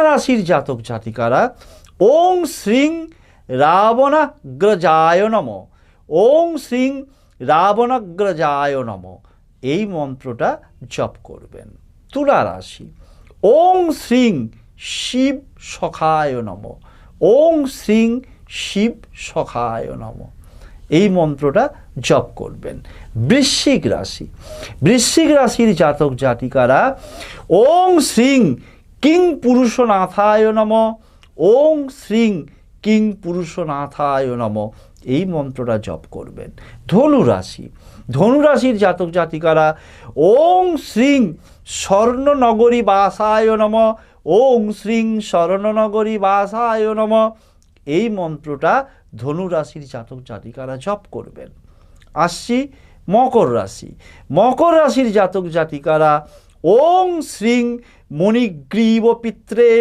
রাশির জাতক জাতিকারা ওং শ্রীং রাবণাগ্রজায় নমঃ, ওং শ্রীং রাবণাগ্রজায় নমঃ এই মন্ত্রটা জপ করবেন। তুলা রাশি ওং শ্রীং শিব সখায় নমঃ, ওং শ্রীং শিব সখায় নমঃ এই মন্ত্রটা জপ করবেন। বৃশ্চিক রাশি, বৃশ্চিক রাশির জাতক জাতিকারা ওং শ্রীং কিং পুরুষনাথায় নমঃ, ওং শ্রীং কিং পুরুষনাথায় নমঃ এই মন্ত্রটা জপ করবেন। ধনু রাশি, ধনু রাশির জাতক জাতিকারা ওং শ্রীং স্বর্ণনগরী বাসায় নমঃ, ওং শ্রীং স্বর্ণনগরী বাসায় নমঃ এই মন্ত্রটা ধনু রাশির জাতক জাতিকারা জপ করবেন। আসছি মকর রাশি, মকর রাশির জাতক জাতিকারা ওং শ্রীং মণিগ্রীব পিত্রে